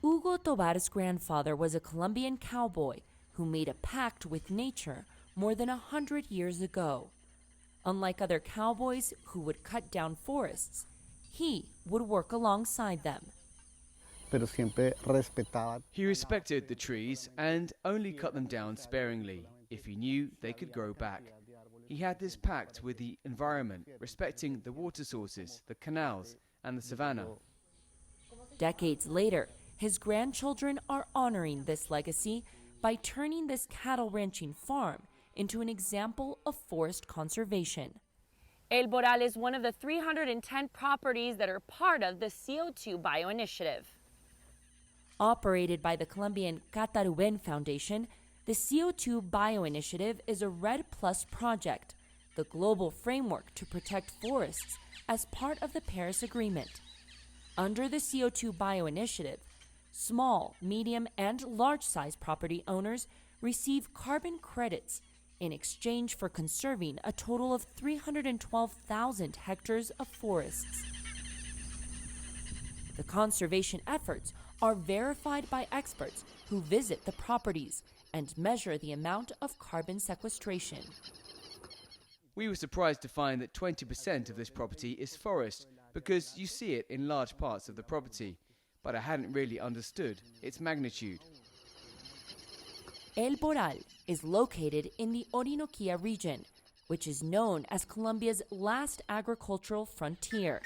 Hugo Tobar's grandfather was a Colombian cowboy who made a pact with nature more than 100 years ago. Unlike other cowboys who would cut down forests, he would work alongside them. He respected the trees and only cut them down sparingly if he knew they could grow back. He had this pact with the environment, respecting the water sources, the canals, and the savanna. Decades later, his grandchildren are honoring this legacy by turning this cattle ranching farm into an example of forest conservation. El Boral is one of the 310 properties that are part of the CO2 Bioinitiative. Operated by the Colombian Cataruben Foundation, the CO2 Bioinitiative is a REDD+ project, the global framework to protect forests as part of the Paris Agreement. Under the CO2 Bioinitiative, small, medium, and large-size property owners receive carbon credits in exchange for conserving a total of 312,000 hectares of forests. The conservation efforts are verified by experts who visit the properties and measure the amount of carbon sequestration. We were surprised to find that 20% of this property is forest because you see it in large parts of the property, but I hadn't really understood its magnitude. El Boral is located in the Orinoco region, which is known as Colombia's last agricultural frontier.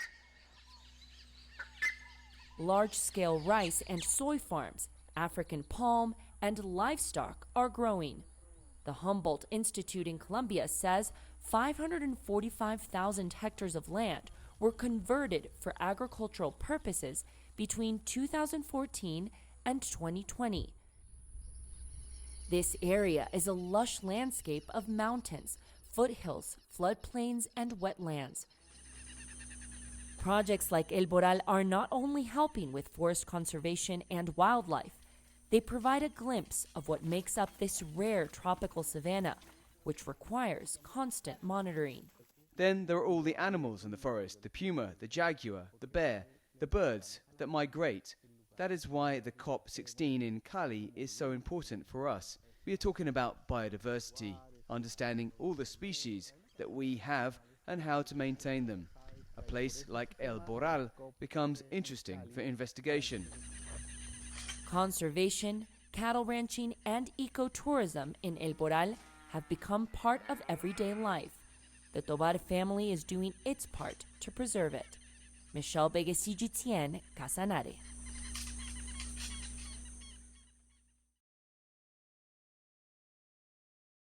Large-scale rice and soy farms, African palm, and livestock are growing. The Humboldt Institute in Colombia says 545,000 hectares of land were converted for agricultural purposes between 2014 and 2020. This area is a lush landscape of mountains, foothills, floodplains, and wetlands. Projects like El Boral are not only helping with forest conservation and wildlife, they provide a glimpse of what makes up this rare tropical savanna, which requires constant monitoring. Then there are all the animals in the forest, the puma, the jaguar, the bear, the birds that migrate. That is why the COP16 in Cali is so important for us. We are talking about biodiversity, understanding all the species that we have and how to maintain them. A place like El Boral becomes interesting for investigation. Conservation, cattle ranching, and ecotourism in El Boral have become part of everyday life. The Tobar family is doing its part to preserve it. Michelle Begue, CGTN, Casanare.